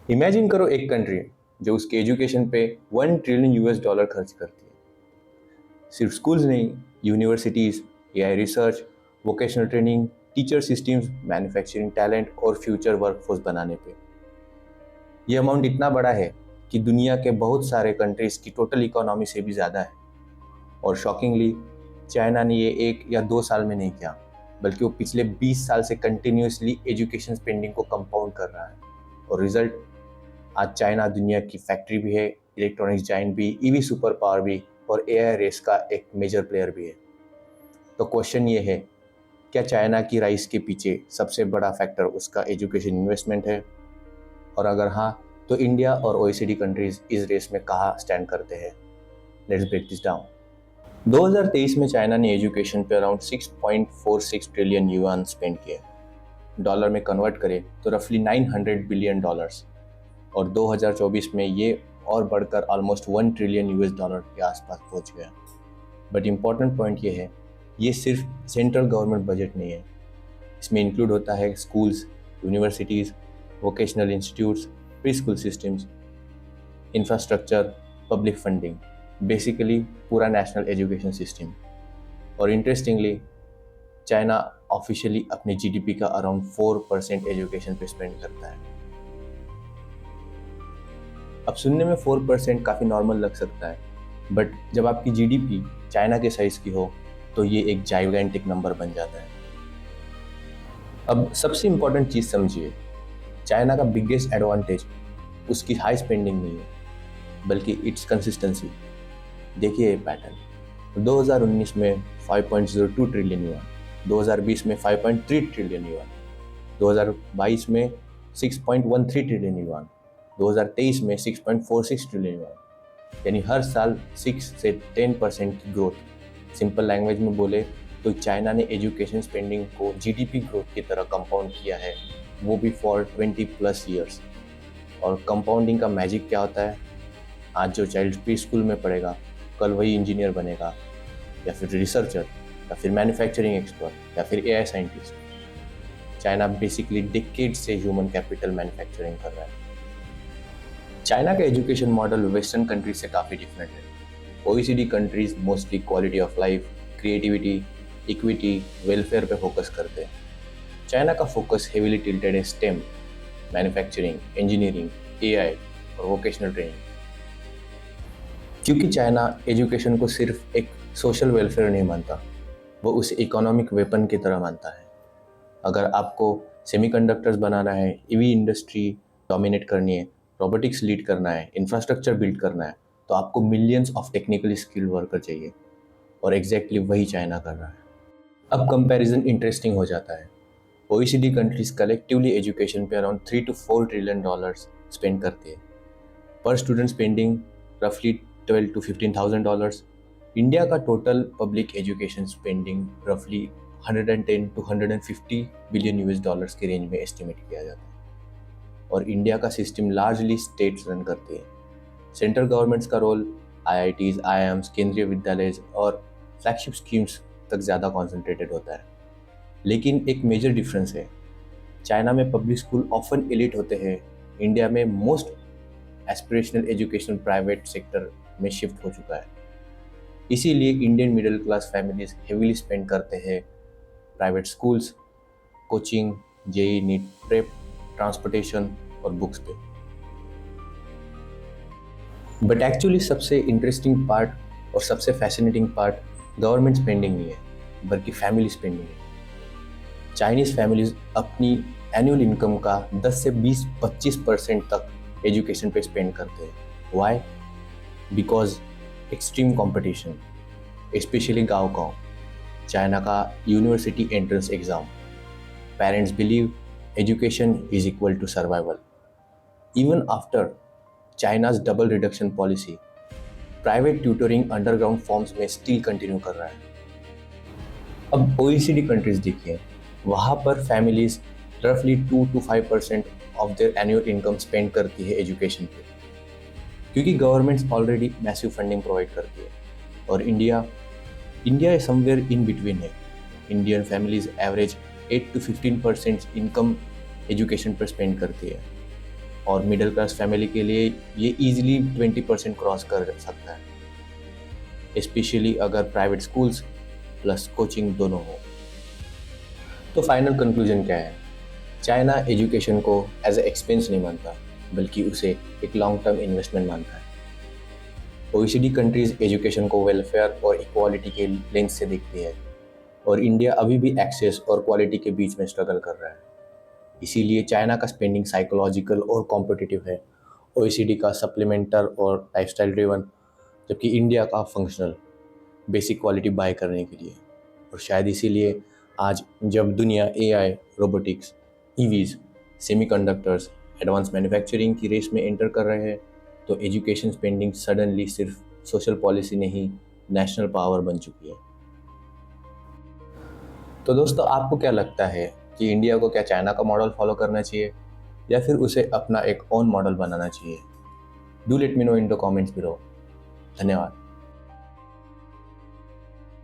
Imagine करो एक country जो उसके एजुकेशन पे 1 ट्रिलियन US डॉलर खर्च करती है। सिर्फ स्कूल्स नहीं, universities, AI research, vocational training, teacher systems, manufacturing talent और फ्यूचर वर्कफोर्स बनाने पे। ये अमाउंट इतना बड़ा है कि दुनिया के बहुत सारे कंट्रीज की टोटल इकोनॉमी से भी ज़्यादा है। और शॉकिंगली, चाइना ने ये 1 या 2 साल में नहीं किया, बल्कि वो पिछले 20 साल से कंटिन्यूसली एजुकेशन स्पेंडिंग को कंपाउंड कर रहा है। और रिजल्ट, आज चाइना दुनिया की फैक्ट्री भी है, इलेक्ट्रॉनिक्स जाइंट भी, ईवी सुपर पावर भी, और AI रेस का एक मेजर प्लेयर भी है। तो क्वेश्चन ये है, क्या चाइना की राइज के पीछे सबसे बड़ा फैक्टर उसका एजुकेशन इन्वेस्टमेंट है? और अगर हाँ, तो इंडिया और OECD कंट्रीज इस रेस में कहाँ स्टैंड करते हैं? Let's break this down. 2023 में चाइना ने एजुकेशन पे अराउंड 6.46 ट्रिलियन युआन स्पेंड किए। डॉलर में कन्वर्ट करें तो रफली 900 बिलियन डॉलर्स। और 2024 में ये और बढ़कर ऑलमोस्ट 1 ट्रिलियन US डॉलर के आसपास पहुंच गया। बट इम्पॉर्टेंट पॉइंट ये है, ये सिर्फ सेंट्रल गवर्नमेंट बजट नहीं है। इसमें इंक्लूड होता है schools, universities, vocational institutes, pre school systems, infrastructure, public funding, basically पूरा नेशनल एजुकेशन सिस्टम। और इंटरेस्टिंगली, चाइना ऑफिशियली अपने GDP का अराउंड 4% एजुकेशन पे स्पेंड करता है। अब सुनने में 4% काफ़ी नॉर्मल लग सकता है, बट जब आपकी GDP चाइना के साइज़ की हो तो ये एक जाइगेंटिक नंबर बन जाता है। अब सबसे इम्पॉर्टेंट चीज़ समझिए, चाइना का बिगेस्ट एडवांटेज उसकी हाई स्पेंडिंग नहीं है, बल्कि इट्स कंसिस्टेंसी। देखिए ये पैटर्न, 2019 में 5.02 ट्रिलियन युआन, 2020 में 5.3 ट्रिलियन युआन, 2022 में 6.13 ट्रिलियन युआन, 2023 में 6.46 ट्रिलियन युआन। यानी हर साल 6 से 10% की ग्रोथ। सिंपल लैंग्वेज में बोले तो चाइना ने एजुकेशन स्पेंडिंग को GDP ग्रोथ की तरह कंपाउंड किया है, वो भी फॉर 20+ ईयर्स। और कंपाउंडिंग का मैजिक क्या होता है? आज जो चाइल्ड प्री स्कूल में पढ़ेगा, कल वही इंजीनियर बनेगा, या फिर रिसर्चर, या फिर मैन्युफैक्चरिंग एक्सपर्ट, या फिर AI scientist. China basically decade से ह्यूमन कैपिटल मैन्युफैक्चरिंग कर रहा है। चाइना का एजुकेशन मॉडल वेस्टर्न कंट्रीज से काफ़ी डिफरेंट है। OECD countries mostly quality of life, creativity, equity, welfare पे फोकस करते हैं। चाइना का फोकस हेविली टिल्टेड है STEM, मैन्युफैक्चरिंग, इंजीनियरिंग, AI और वोकेशनल ट्रेनिंग। क्योंकि चाइना एजुकेशन को सिर्फ एक सोशल वेलफेयर नहीं मानता, वो उसे इकोनॉमिक वेपन की तरह मानता है। अगर आपको सेमीकंडक्टर्स बनाना है, EV इंडस्ट्री डोमिनेट करनी है, रोबोटिक्स लीड करना है, इंफ्रास्ट्रक्चर बिल्ड करना है, तो आपको millions of technically skilled worker चाहिए। और एग्जैक्टली वही चाइना कर रहा है। अब कंपैरिजन इंटरेस्टिंग हो जाता है। OECD कंट्रीज कलेक्टिवली एजुकेशन पे around 3 to 4 trillion dollars spend करते हैं। पर स्टूडेंट स्पेंडिंग रफली 12 to 15,000 डॉलर्स। इंडिया का टोटल पब्लिक एजुकेशन स्पेंडिंग रफली 110 to 150 बिलियन US डॉलर्स के रेंज में एस्टिमेट किया जाता है। और इंडिया का सिस्टम लार्जली स्टेट्स रन करते हैं। सेंट्रल गवर्नमेंट्स का रोल IITs, IIMs, केंद्रीय विद्यालय और फ्लैगशिप स्कीम्स तक ज़्यादा कॉन्सेंट्रेटेड होता है। लेकिन एक मेजर डिफरेंस है, चाइना में पब्लिक स्कूल ऑफन एलिट होते हैं, इंडिया में most aspirational education private sector में शिफ्ट हो चुका है। इसीलिए Indian middle class families heavily spend करते हैं private schools, coaching, JEE NEET prep, transportation और बुक्स पे। बट एक्चुअली सबसे इंटरेस्टिंग पार्ट और सबसे फैसिनेटिंग पार्ट गवर्नमेंट स्पेंडिंग नहीं है, बल्कि फैमिली स्पेंडिंग है। चाइनीज फैमिलीज अपनी एनुअल इनकम का 10 से 20-25% तक एजुकेशन पे स्पेंड करते हैं। Why? Because extreme competition, especially गाँव, चाइना का university entrance exam, parents believe education is equal to survival. Even after China's double reduction policy, private tutoring underground forms में स्टिल कंटिन्यू कर रहा है। अब OECD कंट्रीज देखिए, वहाँ पर फैमिलीज रफली 2 to 5% of their annual income spend करती है एजुकेशन पे, क्योंकि governments already massive funding provide करती है। और इंडिया समवेयर इन बिटवीन है। Indian families average 8 to 15% income education पर स्पेंड करती है। और मिडिल क्लास फैमिली के लिए ये ईजिली 20% क्रॉस कर सकता है, स्पेशली अगर प्राइवेट स्कूल्स प्लस कोचिंग दोनों हो। तो फाइनल कंक्लूजन क्या है? चाइना एजुकेशन को एज ए एक्सपेंस नहीं मानता, बल्कि उसे एक लॉन्ग टर्म इन्वेस्टमेंट मानता है। OECD कंट्रीज एजुकेशन को वेलफेयर और इक्वालिटी के लेंस से देखती है, और इंडिया अभी भी एक्सेस और क्वालिटी के बीच में स्ट्रगल कर रहा है। इसीलिए चाइना का स्पेंडिंग साइकोलॉजिकल और कॉम्पिटिटिव है, OECD का सप्लीमेंटर और लाइफस्टाइल ड्रिवन, जबकि इंडिया का फंक्शनल, बेसिक क्वालिटी बाय करने के लिए। और शायद इसीलिए आज जब दुनिया AI, robotics, EVs, semiconductors, advance manufacturing की रेस में एंटर कर रहे हैं, तो एजुकेशन स्पेंडिंग सडनली सिर्फ सोशल पॉलिसी नहीं, नेशनल पावर बन चुकी है। तो दोस्तों, आपको क्या लगता है कि इंडिया को क्या चाइना का मॉडल फॉलो करना चाहिए या फिर उसे अपना एक ओन मॉडल बनाना चाहिए? Do let me know in the comments below. धन्यवाद।